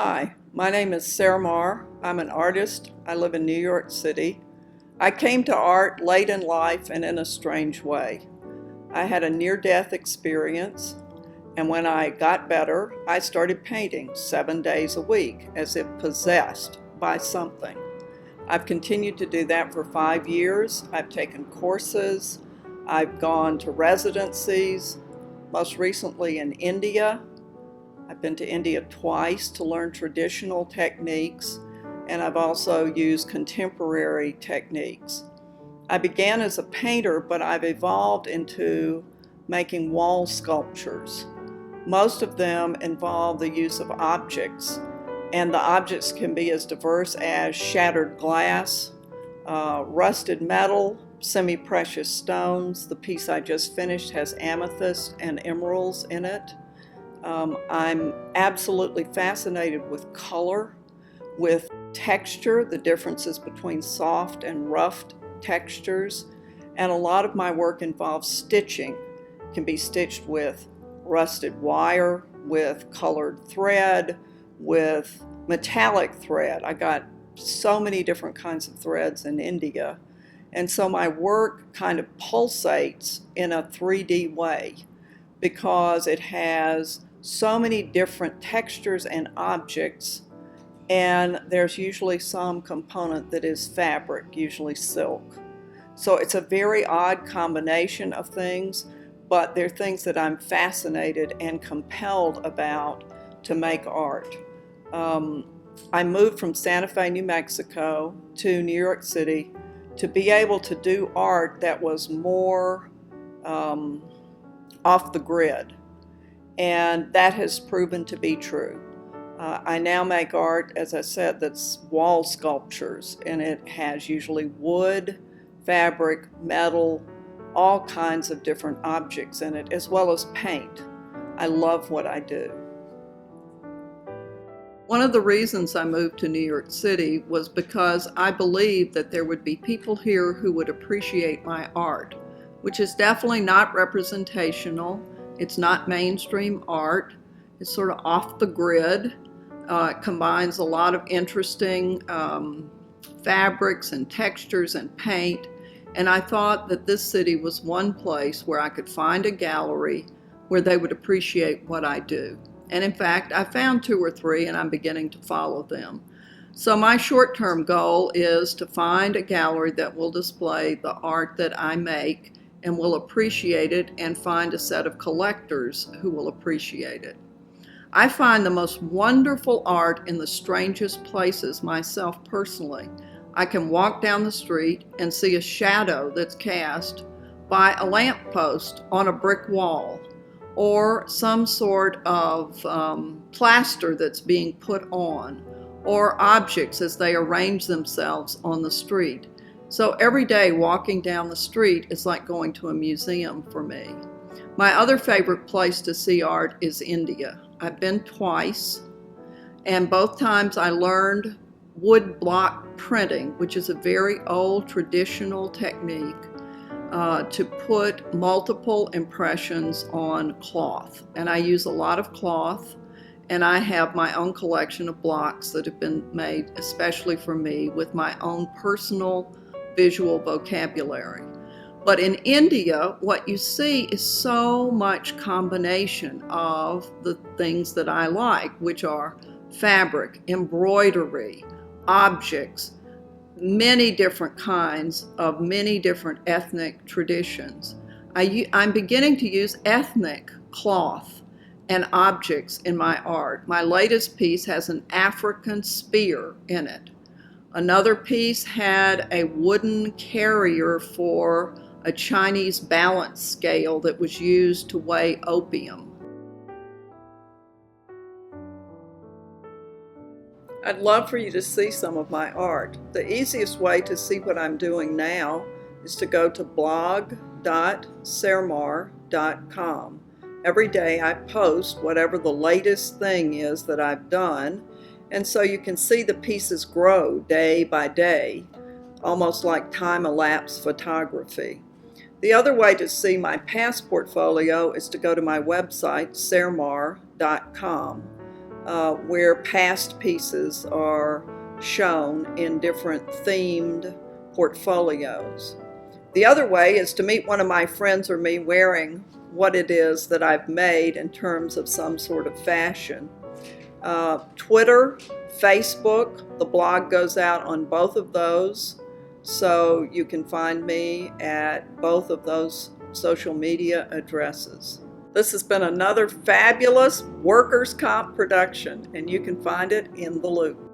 Hi, my name is Sarah Nolan. I'm an artist. I live in New York City. I came to art late in life and in a strange way. I had a near-death experience, and when I got better, I started painting 7 days a week as if possessed by something. I've continued to do that for 5 years. I've taken courses. I've gone to residencies, most recently in India. I've been to India twice to learn traditional techniques, and I've also used contemporary techniques. I began as a painter, but I've evolved into making wall sculptures. Most of them involve the use of objects, and the objects can be as diverse as shattered glass, rusted metal, semi-precious stones. The piece I just finished has amethyst and emeralds in it. I'm absolutely fascinated with color, with texture, the differences between soft and rough textures, and a lot of my work involves stitching. It can be stitched with rusted wire, with colored thread, with metallic thread. I got so many different kinds of threads in India, and so my work kind of pulsates in a 3D way because it has so many different textures and objects, and there's usually some component that is fabric, usually silk. So it's a very odd combination of things, but they're things that I'm fascinated and compelled about to make art. I moved from Santa Fe, New Mexico to New York City to be able to do art that was more off the grid. And that has proven to be true. I now make art, as I said, that's wall sculptures, and it has usually wood, fabric, metal, all kinds of different objects in it, as well as paint. I love what I do. One of the reasons I moved to New York City was because I believed that there would be people here who would appreciate my art, which is definitely not representational. It's not mainstream art. It's sort of off the grid. It combines a lot of interesting fabrics and textures and paint. And I thought that this city was one place where I could find a gallery where they would appreciate what I do. And in fact, I found 2 or 3, and I'm beginning to follow them. So my short-term goal is to find a gallery that will display the art that I make and will appreciate it, and find a set of collectors who will appreciate it. I find the most wonderful art in the strangest places myself personally. I can walk down the street and see a shadow that's cast by a lamppost on a brick wall, or some sort of plaster that's being put on, or objects as they arrange themselves on the street. So every day walking down the street is like going to a museum for me. My other favorite place to see art is India. I've been twice, and both times I learned wood block printing, which is a very old traditional technique to put multiple impressions on cloth. And I use a lot of cloth, and I have my own collection of blocks that have been made especially for me with my own personal visual vocabulary. But in India, what you see is so much combination of the things that I like, which are fabric, embroidery, objects, many different kinds of many different ethnic traditions. I'm beginning to use ethnic cloth and objects in my art. My latest piece has an African spear in it. Another piece had a wooden carrier for a Chinese balance scale that was used to weigh opium. I'd love for you to see some of my art. The easiest way to see what I'm doing now is to go to blog.sarahnolan.com. Every day I post whatever the latest thing is that I've done, and so you can see the pieces grow day by day, almost like time-elapse photography. The other way to see my past portfolio is to go to my website, sarahnolan.com. where past pieces are shown in different themed portfolios. The other way is to meet one of my friends or me wearing what it is that I've made in terms of some sort of fashion. Twitter, Facebook, the blog goes out on both of those, so you can find me at both of those social media addresses. This has been another fabulous workers' comp production, and you can find it in the Loop.